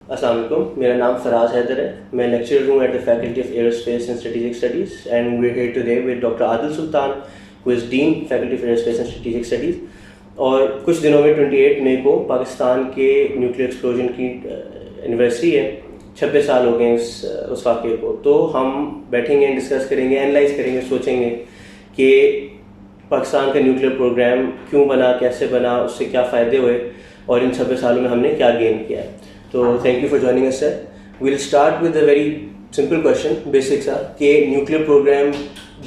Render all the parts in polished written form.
السلام علیکم، میرا نام فراز حیدر ہے. میں لیکچرر ہوں at the faculty of aerospace and strategic studies and we are here today with doctor Adil Sultan who is dean faculty of aerospace and strategic studies. اور کچھ دنوں میں 28 مئی کو پاکستان کے نیوکلیئر ایکسپلوژن کی اینیورسری ہے. 26 سال ہو گئے اس واقعے کو. تو ہم بیٹھیں گے، ڈسکس کریں گے، اینالائز کریں گے، سوچیں گے کہ پاکستان کا نیوکلیئر پروگرام کیوں بنا، کیسے بنا، اس سے کیا فائدے ہوئے اور ان 26 سالوں میں ہم نے کیا گین کیا ہے. تو تھینک یو فار جوائننگ اس sir. We'll start with a very simple question, basic سا، کہ نیوکلیئر پروگرام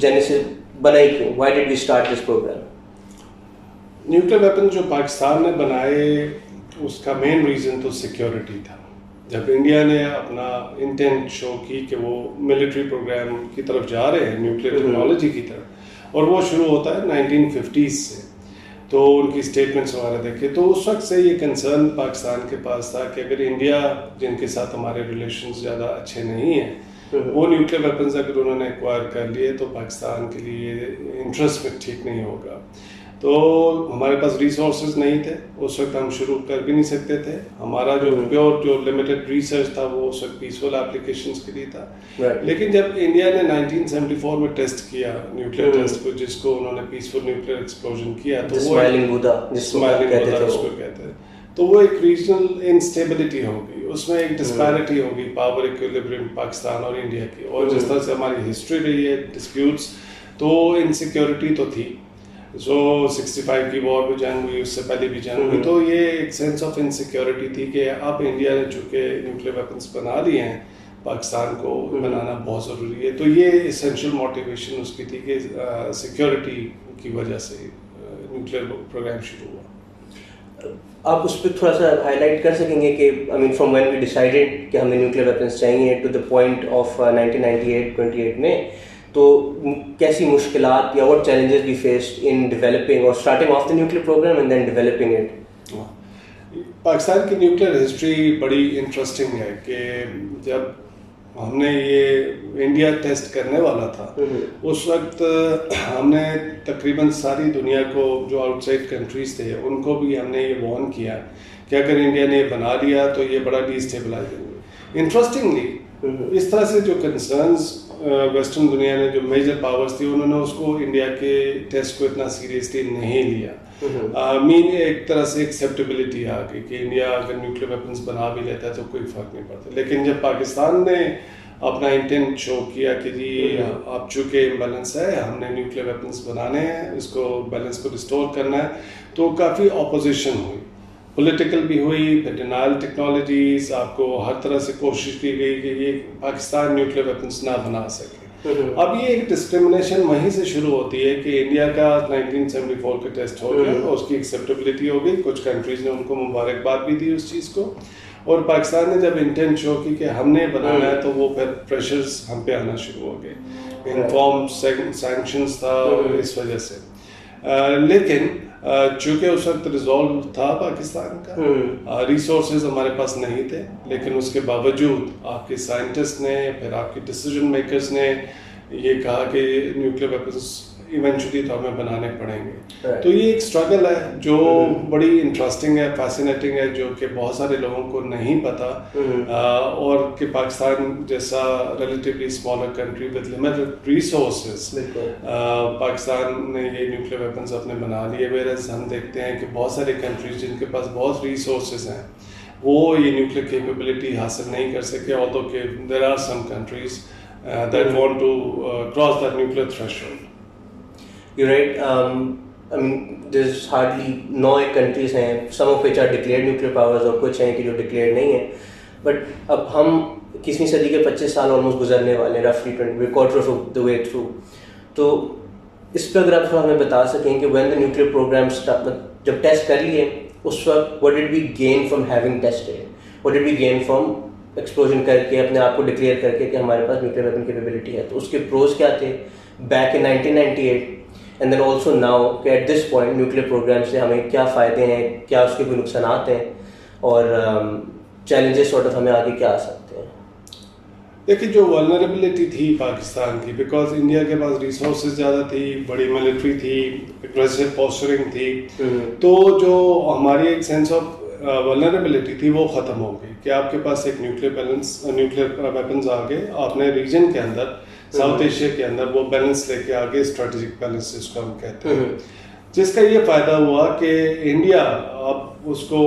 جینیسس بنا ہی کیوں؟ Why did we start this program? Nuclear weapon جو پاکستان نے بنائے اس کا مین ریزن تو سیکیورٹی تھا. جب انڈیا نے اپنا انٹینٹ شو کی کہ وہ ملٹری پروگرام کی طرف جا رہے ہیں، نیوکلیئر ٹیکنالوجی کی طرف، اور وہ شروع ہوتا ہے 1950s سے، تو ان کی اسٹیٹمنٹس وغیرہ دیکھے تو اس وقت سے یہ کنسرن پاکستان کے پاس تھا کہ اگر انڈیا، جن کے ساتھ ہمارے ریلیشنز زیادہ اچھے نہیں ہیں، وہ نیوکلیئر ویپنز اگر انہوں نے ایکوائر کر لیے تو پاکستان کے لیے انٹرسٹ میں ٹھیک نہیں ہوگا. تو ہمارے پاس ریسورسز نہیں تھے اس وقت، ہم شروع کر بھی نہیں سکتے تھے. ہمارا جو پیور جو لمیٹڈ ریسرچ تھا وہ اس وقت پیسفل اپلیکیشنز کے لیے تھا. لیکن جب انڈیا نے 1974 میں ٹیسٹ کیا نیوکلیئر ٹیسٹ کو، جس کو انہوں نے پیسفل نیوکلیئر ایکسپلوژن کیا، تو وہ اسمائلنگ بودا اس کو کہتے ہیں، تو وہ ایک ریجنل انسٹیبلٹی ہو گئی، اس میں ایک ڈسپیرٹی ہو گئی پاور ایکویلبریم پاکستان اور انڈیا کی. اور جس طرح سے ہماری ہسٹری رہی ہے ڈسپیوٹس، تو انسیکیورٹی تو تھی. 65 کی وار بھی جنگ ہوئی، اس سے پہلے بھی جنگ ہوئی، تو یہ ایک سینس آف انسیکیورٹی تھی کہ اب انڈیا نے چونکہ نیوکلیئر ویپنس بنا لیے ہیں، پاکستان کو بنانا بہت ضروری ہے. تو یہ اسینشیل موٹیویشن اس کی تھی کہ سیکیورٹی کی وجہ سے نیوکلیئر پروگرام شروع ہوا. آپ اس پہ تھوڑا سا ہائی لائٹ کر سکیں گے کہ فرام وین وی ڈیسائیڈیڈ کہ ہمیں نیوکلیئر ویپنس چاہیے ٹو دا پوائنٹ آف 1998 میں، تو کیسی مشکلات یا what challenges we faced in developing or starting off the nuclear program and then developing it? Pakistan کی نیوکلیئر ہسٹری بڑی انٹرسٹنگ ہے کہ جب ہم نے یہ انڈیا ٹیسٹ کرنے والا تھا، اس وقت ہم نے تقریباً ساری دنیا کو، جو آؤٹ سائڈ کنٹریز تھے، ان کو بھی ہم نے یہ وارن کیا کہ اگر انڈیا نے بنا لیا تو یہ بڑا ڈی اسٹیبلائز ہوگا. انٹرسٹنگلی اس طرح سے جو کنسرنز ویسٹرن دنیا نے، جو میجر پاورز تھی، انہوں نے اس کو انڈیا کے ٹیسٹ کو اتنا سیریسلی نہیں لیا. ایک طرح سے ایکسیپٹیبلٹی آ گئی کہ انڈیا اگر نیوکلیئر ویپنس بنا بھی لیتا ہے تو کوئی فرق نہیں پڑتا. لیکن جب پاکستان نے اپنا انٹینٹ شو کیا کہ جی اب چونکہ امبیلنس ہے، ہم نے نیوکلیئر ویپنس بنانے ہیں، اس کو بیلنس کو ریسٹور کرنا ہے، تو کافی اپوزیشن ہوئی، پولیٹیکل بھی ہوئی، پھر ڈینائل ٹیکنالوجیز، آپ کو ہر طرح سے کوشش کی گئی کہ یہ پاکستان نیوکلیئر ویپنس نہ بنا سکے. اب یہ ایک ڈسکرمنیشن وہیں سے شروع ہوتی ہے کہ انڈیا کا 1974 کا ٹیسٹ ہو گیا، اس کی ایکسیپٹیبلٹی ہو گئی، کچھ کنٹریز نے ان کو مبارکباد بھی دی اس چیز کو، اور پاکستان نے جب انٹینٹ شو کی کہ ہم نے بنانا ہے تو وہ پھر پریشرز ہم پہ آنا شروع ہو گئے. انفارم سینکشنز تھا اس وجہ سے. لیکن چونکہ اس وقت ریزالو تھا پاکستان کا، ریسورسز ہمارے پاس نہیں تھے، لیکن اس کے باوجود آپ کے سائنٹسٹ نے، پھر آپ کے ڈیسیجن میکرز نے یہ کہا کہ نیوکلیئر ویپنس ایونچولی تو ہمیں بنانے پڑیں گے. تو یہ ایک اسٹرگل ہے جو بڑی انٹرسٹنگ ہے، فیسینیٹنگ ہے، جو کہ بہت سارے لوگوں کو نہیں پتا، اور کہ پاکستان جیسا relatively smaller country with limited resources, Pakistan نے یہ نیوکلیئر ویپنز اپنے بنا لیے. ویئرز ہم دیکھتے ہیں کہ بہت سارے کنٹریز جن کے پاس بہت ریسورسز ہیں، وہ یہ نیوکلیئر کیپیبلٹی حاصل نہیں کر سکے، although کہ there are some countries that want to cross that nuclear threshold. You're right. I mean, there's hardly 9 countries ہیں, some of which are declared nuclear powers, اور کچھ ہیں کہ جو declared نہیں ہیں. But اب ہم 21ویں صدی کے 25 سال آلموسٹ گزرنے والے ہیں، رفلی quarter of the way through. تو اس پہ اگر آپ تھوڑا ہمیں بتا سکیں کہ when the nuclear program جب ٹیسٹ کر لیے اس وقت what did we gain from having tested? What did we gain from explosion کر کے اپنے آپ کو ڈکلیئر کر کے کہ ہمارے پاس نیوکلیئر ویپن کیپیبلٹی ہے؟ تو اس کے پروز کیا تھے back in 1998 and then also now کہ at this point nuclear program سے ہمیں کیا فائدے ہیں، کیا اس کے کوئی نقصانات ہیں، اور چیلنجز سارٹ آف ہمیں آگے کیا آ سکتے ہیں؟ دیکھیے، جو ولنریبلٹی تھی پاکستان کی، بیکاز انڈیا کے پاس ریسورسز زیادہ تھی، بڑی ملٹری تھی، اگریسو پوسچرنگ تھی، تو جو ہماری ایک سینس آف ولنریبلٹی تھی وہ ختم ہو گئی کہ آپ کے پاس ایک نیوکلیئر ویپنز آ گئے، آپ نے ریجن کے اندر ساؤتھ ایشیا کے اندر وہ بیلنس لے کے آگے، اسٹریٹجک بیلنس جس کو ہم کہتے ہیں، جس کا یہ فائدہ ہوا کہ انڈیا اب اس کو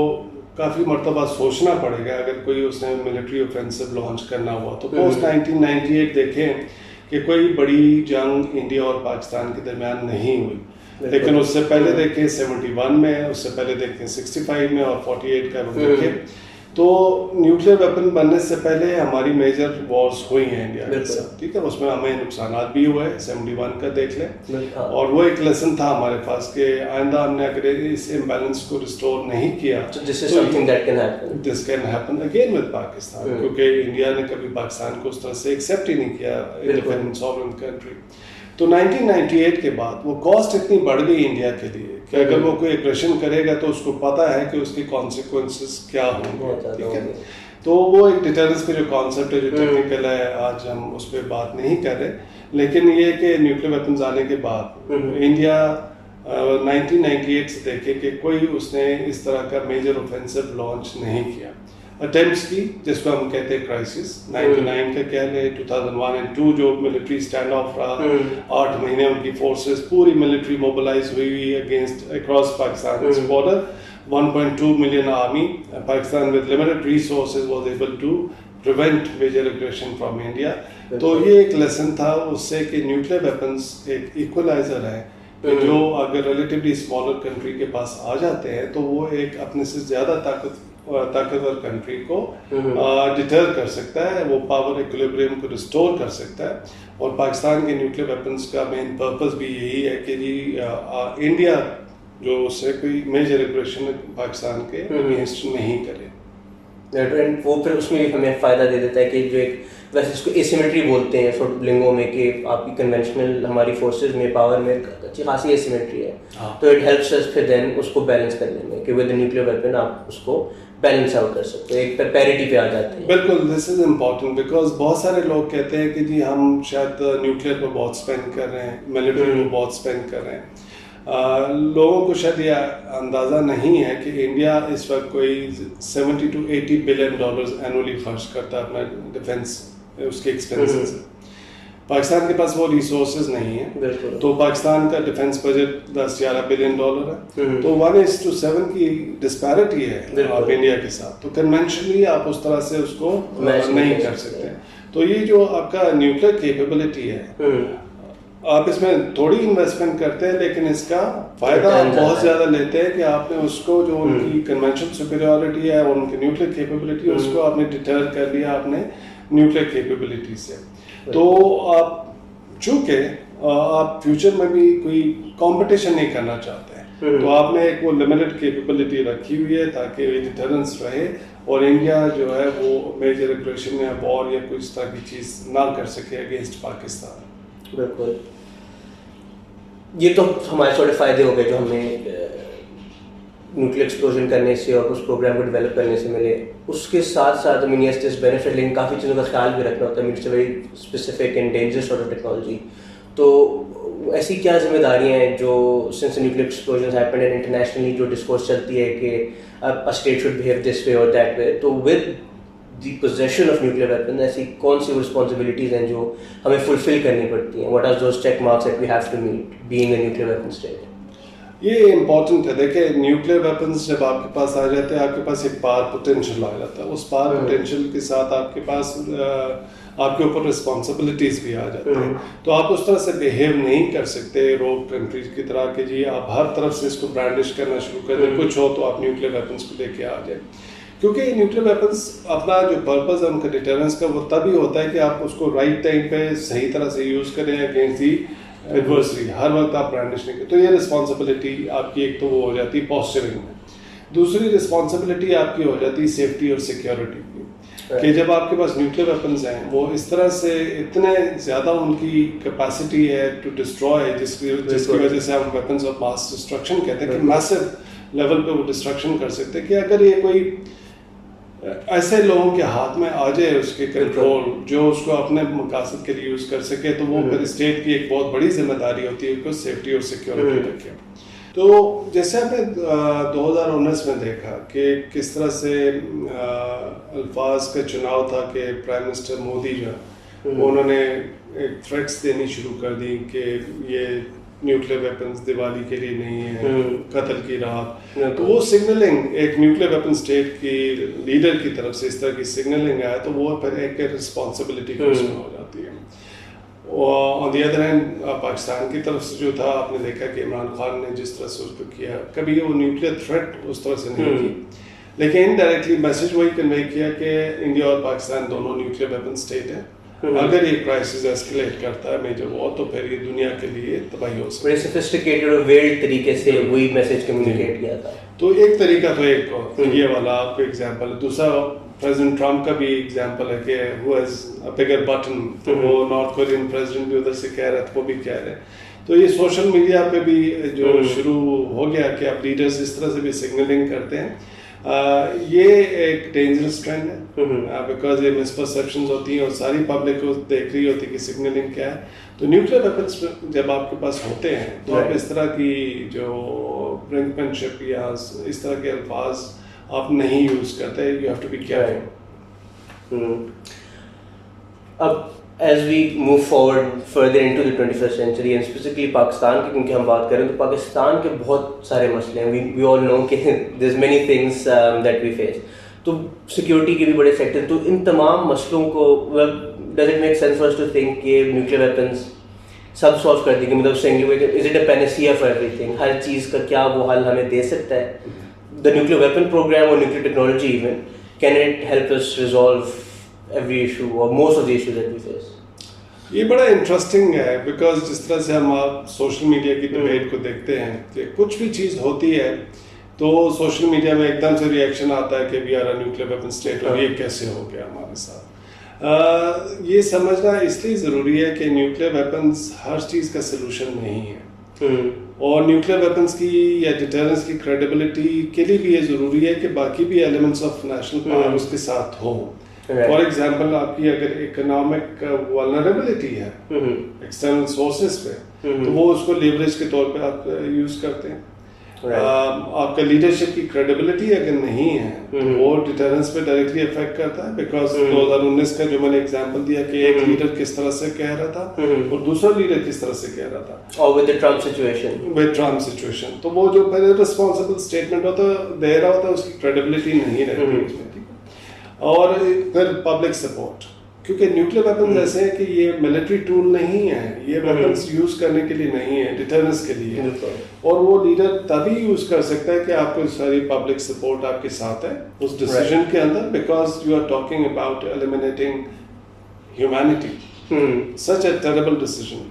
کافی مرتبہ سوچنا پڑے گا اگر کوئی اس نے ملٹری اوفینسو لانچ کرنا ہوا تو پوسٹ 1998 دیکھیں کہ کوئی بڑی جنگ انڈیا اور پاکستان کے درمیان نہیں ہوئی، لیکن اس سے پہلے دیکھیں 71 میں، اس سے پہلے دیکھیں 65 میں اور 48 کا وہ دیکھیں تو نیوکلیئر ویپن بننے سے پہلے ہماری میجر وارز ہوئی ہیں انڈیا کے ساتھ، ٹھیک ہے، اس میں ہمیں نقصانات بھی ہوئے، 71 کا دیکھ لیں، اور وہ ایک لیسن تھا ہمارے پاس کہ آئندہ ہم نے اگر اس امبیلنس کو ریسٹور نہیں کیا this can happen again with Pakistan, کیونکہ انڈیا نے کبھی پاکستان کو اس طرح سے ایکسیپٹ ہی نہیں کیا انڈیپینڈنٹ ساورن کنٹری۔ تو 1998 کے بعد وہ کاسٹ اتنی بڑھ گئی انڈیا کے لیے کہ اگر وہ کوئی ایگریشن کرے گا تو اس کو پتہ ہے کہ اس کی کانسیکوینسز کیا ہوں گے، ٹھیک ہے، تو وہ ایک ڈیٹرنس کا جو کانسیپٹ ہے جو ٹیکنیکل ہے، آج ہم اس پہ بات نہیں کر رہے، لیکن یہ کہ نیوکلیئر ویپنز آنے کے بعد انڈیا 1998 سے دیکھے کہ کوئی اس نے اس طرح کا میجر اوفینسو لانچ نہیں کیا، اٹیمپٹس کی جس کو ہم کہتے ہیں کرائسس، 99 کا کہہ لیں، 2001 اور 2 جو ملٹری اسٹینڈ آف رہا، 8 مہینے ان کی فورسز پوری ملٹری موبلائز ہوئی against across Pakistan border, 1.2 million army, Pakistan with limited resources was able to prevent major aggression from India۔ تو یہ ایک لیسن تھا اس سے کہ نیوکلیئر ویپنز ایک ایکولائزر ہے کہ جو اگر ریلیٹیولی اسمالر کنٹری کے پاس آ جاتے ہیں تو وہ ایک اپنے سے زیادہ طاقتور کنٹری کو ڈیٹر کر سکتا ہے، وہ پاور ایکولیبریم کو ریسٹور کر سکتا ہے، اور پاکستان کے نیوکلیئر ویپنز کا مین پرپز بھی یہی ہے کہ جی انڈیا جو اس سے کوئی میجر ایگریشن پاکستان کے اگینسٹ نہیں کرے، وہ پھر اس میں ہمیں فائدہ دے دیتا ہے کہ جو ایک ویسے اس کو ایسیمیٹری بولتے ہیں سورٹ لنگوں میں کہ آپ کی کنونشنل ہماری فورسز میں پاور میں اچھی خاصی ایسیمیٹری ہے، تو اٹ ہیلپس اس پھر دین اس کو بیلنس کرنے میں کہ ود نیوکلیئر ویپن آپ اس کو بیلنس آؤٹ کر سکتے ہیں، ایک پیریٹی پہ آ جاتے ہیں۔ بالکل، دس از امپورٹنٹ بیکاز بہت سارے لوگ کہتے ہیں کہ جی ہم شاید نیوکلیئر پہ بہت اسپینڈ کر رہے ہیں، ملٹری پہ بہت اسپینڈ کر رہے ہیں، لوگوں کو شاید یہ اندازہ نہیں ہے کہ انڈیا اس وقت کوئی 70 to 80 بلین ڈالرز اینولی خرچ کرتا ہے اپنا ڈیفینس، اس کے ایکسپینسز، پاکستان کے پاس وہ ریسورسز نہیں ہیں، تو پاکستان کا ڈیفینس بجٹ 10-11 بلین ڈالر ہے، تو 1:7 کی ڈسپیرٹی ہے آپ انڈیا کے ساتھ، تو کنونشنلی آپ اس طرح سے اس کو نہیں کر سکتے، تو یہ جو آپ کا نیوکلیئر کیپیبلٹی ہے آپ اس میں تھوڑی انویسٹمنٹ کرتے ہیں لیکن اس کا فائدہ آپ بہت زیادہ لیتے ہیں کہ آپ نے اس کو جو ان کی کنونشنل سپیریورٹی ہے اور ان کی نیوکلیئر کیپیبلٹی اس کو آپ نے ڈیٹر کر لیا آپ نے نیوکلیئر کیپیبلٹی سے، تو آپ چونکہ آپ فیوچر میں بھی کوئی کمپٹیشن نہیں کرنا چاہتے ہیں تو آپ نے ایک وہ لمیٹڈ کیپیبلٹی رکھی ہوئی ہے تاکہ ڈیٹرنس رہے اور انڈیا جو ہے وہ میجر ایگریشن یا وار یا کوئی اس طرح کی چیز نہ کر سکے اگینسٹ پاکستان۔ بالکل، یہ تو ہمارے تھوڑے فائدے ہو گئے جو ہمیں نیوکلیئر ایکسپلوژن کرنے سے اور اس پروگرام کو ڈیولپ کرنے سے ملے، اس کے ساتھ ساتھ یس دس بینیفٹ، لیکن کافی چیزوں کا خیال بھی رکھنا ہوتا ہے، it's a very specific and dangerous sort of technology, تو ایسی کیا ذمہ داریاں ہیں جو since nuclear explosion happen and internationally جو ڈسکورس چلتی ہے کہ a state should behave this way or that way، تو with the possession of nuclear weapons ایسی کون سی responsibilities ہیں جو ہمیں fulfill کرنی پڑتی ہیں، what are those check marks that we have to meet being a nuclear weapon state؟ یہ امپورٹنٹ ہے، دیکھیں نیوکلیئر ویپنز جب آپ کے پاس آ جاتے ہیں آپ کے پاس ایک پاور پوٹینشیل آ جاتا ہے، اس پاور پوٹینشیل کے ساتھ آپ کے پاس آپ کے اوپر رسپانسبلٹیز بھی آ جاتی ہیں، تو آپ اس طرح سے بیہیو نہیں کر سکتے روگ کنٹریز کی طرح کہ جی آپ ہر طرف سے اس کو برانڈش کرنا شروع کر دیں، کچھ ہو تو آپ نیوکلیئر ویپنز کو لے کے آ جائیں، کیونکہ نیوکلیئر ویپنز اپنا جو پرپز ہے ان کا ڈیٹرنس کا وہ تبھی ہوتا ہے کہ آپ اس کو رائٹ ٹائم پہ صحیح طرح سے یوز کریں اگینسٹ دی ایڈورسری، ہر وقت آپ برانڈش نہیں کریں، تو یہ رسپانسبلٹی آپ کی ایک تو وہ ہو جاتی ہے پوسچرنگ میں، دوسری رسپانسبلٹی آپ کی ہو جاتی ہے سیفٹی اور سیکیورٹی کی، کہ جب آپ کے پاس نیوکلیئر ویپنز ہیں وہ اس طرح سے اتنے زیادہ ان کی کیپیسٹی ہے ٹو ڈسٹرائے، جس کی وجہ سے ہم ویپنز آف ماس ڈسٹرکشن کہتے ہیں کہ میسو لیول پہ وہ ڈسٹرکشن کر سکتے ہیں، کہ اگر یہ کوئی ایسے لوگوں کے ہاتھ میں آ جائے اس کے کنٹرول جو اس کو اپنے مقاصد کے لیے یوز کر سکے، تو وہ پھر اسٹیٹ کی ایک بہت بڑی ذمہ داری ہوتی ہے کہ سیفٹی اور سیکیورٹی رکھے۔ تو جیسے آپ نے 2019 میں دیکھا کہ کس طرح سے الفاظ کا چناؤ تھا کہ پرائم منسٹر مودی جو انہوں نے ایک تھریٹس دینی شروع کر دی کہ یہ نیوکلیر ویپنز دیوالی کے لیے نہیں ہے، قتل کی رات. تو وہ سگنلنگ ایک نیوکلیر ویپن اسٹیٹ کی لیڈر کی طرف سے اس طرح کی سگنلنگ آیا تو وہ پھر ایک رسپانسبلٹی اس میں ہو جاتی ہے. آن دی ادر ہینڈ پاکستان کی طرف سے جو تھا آپ نے دیکھا کہ عمران خان نے جس طرح سے اس کو کیا، کبھی وہ نیوکلیر تھریٹ اس طرح سے نہیں کی، لیکن انڈائریکٹلی میسج وہی کنوے کیا کہ انڈیا اور پاکستان دونوں نیوکلیر ویپن اسٹیٹ ہیں. اگر یہ کرائسس ایسکلیٹ کرتا ہے میجر وار تو پھر یہ دنیا کے لیے تباہی ہو سکتی ہے. بڑے سفسٹیکیٹڈ اور ویلڈ طریقے سے وہی میسج کمیونیکیٹ کیا تھا. تو ایک طریقہ تو ایک یہ والا آپ کو ایگزامپل ہے. دوسرا پریزیڈنٹ ٹرمپ کا بھی ایگزامپل ہے کہ who has a bigger button, تو وہ نارتھ کورین پریزیڈنٹ بھی ادھر سے کہہ رہے تھے، وہ بھی کہہ رہے. تو یہ سوشل میڈیا پہ بھی جو شروع ہو گیا کہ اب لیڈرز اس طرح سے بھی سگنلنگ کرتے ہیں. یہ ایک ڈینجرس ٹرینڈ ہے بیکاز یہ مسپرسیپشنز ہوتی ہیں اور ساری پبلک کو دیکھ رہی ہوتی ہے کہ سگنلنگ کیا ہے. تو نیوکلیر ویپنس جب آپ کے پاس ہوتے ہیں تو آپ اس طرح کی جو برنکمینشپ یا اس طرح کے الفاظ آپ نہیں یوز کرتے. You have to be careful. اب as we move forward further into the 21st century and specifically Pakistan کی کیونکہ ہم بات کریں تو پاکستان کے بہت سارے مسئلے ہیں. وی آل نو کہ there is many things that we face. تو سیکورٹی کے بھی بڑے سیکٹر. تو ان تمام مسئلوں کو does it make sense for us to think کہ نیوکلیر ویپنس سب سالو کر دیں گے؟ مطلب single is it a panacea for everything? ہر چیز کا کیا وہ حل ہمیں دے سکتا ہے؟ دا نیوکلیر ویپن پروگرام اور nuclear technology even can it help us resolve every issue or most of the issues that we face? یہ بڑا انٹرسٹنگ ہے بیکاز جس طرح سے ہم آپ سوشل میڈیا کی ڈبیٹ کو دیکھتے ہیں کہ کچھ بھی چیز ہوتی ہے تو سوشل میڈیا میں ایک دم سے ریئیکشن آتا ہے کہ we are a nuclear weapon state اور یہ کیسے ہو گیا ہمارے ساتھ. یہ سمجھنا اس لیے ضروری ہے کہ نیوکلیر ویپنس ہر چیز کا سلوشن نہیں ہے اور نیوکلیر ویپنس کی یا ڈیٹرنس کی کریڈیبلٹی کے لیے بھی یہ ضروری ہے کہ باقی بھی ایلیمنٹس آف نیشنل پاور اس کے ساتھ ہوں. فار ایگزامپل آپ کی اگر اکنامک ولنریبلٹی ہے ایکسٹرنل سورسز پہ تو وہ اس کو لیوریج کے طور پہ آپ یوز کرتے ہیں. آپ کا لیڈرشپ کی کریڈیبلٹی اگر نہیں ہے وہ ڈیٹرنس پہ ڈائریکٹلی افیکٹ کرتا ہے بیکاز 2019 کا جو میں نے ایگزامپل دیا کہ ایک لیڈر کس طرح سے کہہ رہا تھا اور دوسرا لیڈر کس طرح سے کہہ رہا تھا اور ود ٹرمپ سچویشن تو وہ جو پہلے ریسپانسبل اسٹیٹمنٹ ہوتا ہے دے رہا ہوتا ہے اس کی کریڈیبلٹی نہیں رہتی اس میں. اور پھر پبلک سپورٹ کیونکہ نیوکلیر ویپنز ایسے ہیں کہ یہ ملٹری ٹول نہیں ہے، یہ ویپنز یوز کرنے کے لیے نہیں ہے، ڈیٹرنس کے لیے. اور وہ لیڈر تبھی یوز کر سکتا ہے کہ آپ کو ساری پبلک سپورٹ آپ کے ساتھ ہے اس ڈیسیژن کے اندر because you are talking about eliminating humanity. Such a terrible decision.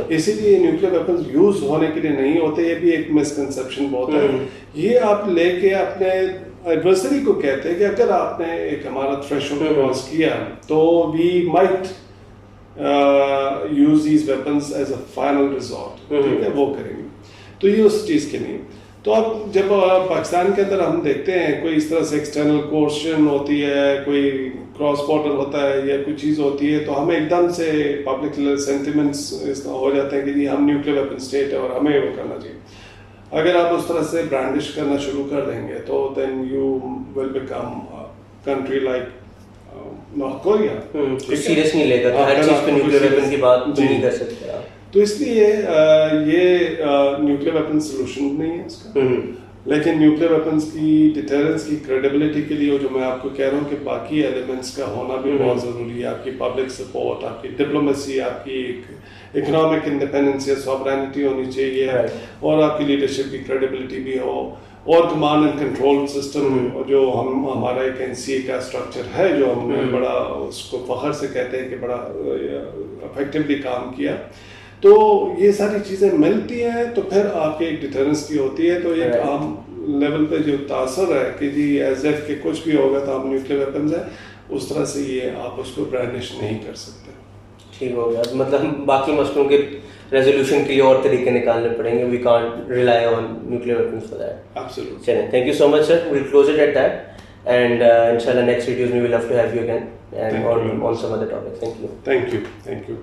اسی لیے نیوکلیر ویپنز یوز ہونے کے لیے نہیں ہوتے. یہ بھی ایک مسکنسیپشن بہت ہے. یہ آپ لے کے اپنے ایڈورسری کو کہتے ہیں کہ اگر آپ نے ایک ہمارا تھریشولڈ کراس کیا تو we might use these weapons as a final resort. ٹھیک ہے وہ کریں گے تو یہ اس چیز کے نہیں. تو اب جب پاکستان کے اندر ہم دیکھتے ہیں کوئی اس طرح سے ایکسٹرنل کوشچن ہوتی ہے، کوئی کراس بارڈر ہوتا ہے یا کوئی چیز ہوتی ہے تو ہمیں ایک دم سے پبلک سینٹیمنٹس ہو جاتے ہیں کہ جی ہم نیوکلیر ویپن اسٹیٹ ہے اور ہمیں وہ کرنا چاہیے. اگر آپ اس طرح سے برانڈش کرنا شروع کر دیں گے تو then you will become country like North Korea. Serious نہیں لے گا، ہر چیز پہ نیوکلیر ویپن کی بات نہیں کر سکتے آپ. تو اس لیے یہ نیوکلیر ویپن سولوشن نہیں ہے اس کا. لیکن نیوکلیر ویپنس کی ڈیٹرنس کی کریڈیبلٹی کے لیے جو میں آپ کو کہہ رہا ہوں کہ باقی ایلیمنٹس کا ہونا بھی بہت ضروری ہے. آپ کی پبلک سپورٹ، آپ کی ڈپلومیسی، آپ کی اکنامک انڈیپینڈنس یا سوورینٹی ہونی چاہیے اور آپ کی لیڈرشپ کی کریڈیبلٹی بھی ہو اور کمانڈ اینڈ کنٹرول سسٹم جو ہمارا ایک NCA کا اسٹرکچر ہے جو ہم نے بڑا اس کو فخر سے کہتے ہیں کہ بڑا افیکٹولی کام کیا. تو یہ ساری چیزیں ملتی ہیں تو پھر آپ کے ایک ڈیٹرنس کی ہوتی ہے. تو ایک عام لیول پہ جو تاثر ہے کہ جی ایز ایف کہ کچھ بھی ہوگا تو ہم نیوکلیر ویپنز ہیں، اس طرح سے یہ آپ اس کو برانڈش نہیں کر سکتے. ٹھیک ہو گیا. مطلب باقی مسئلوں کے ریزولوشن کے لیے اور طریقے نکالنے پڑیں گے. We can't rely on nuclear weapons for that. Absolutely. چلیں، thank you so much sir. We'll close it at that and انشاءاللہ نیکسٹ ویڈیوز میں we love to have you again and on some other topics. Thank you. Thank you. Thank you.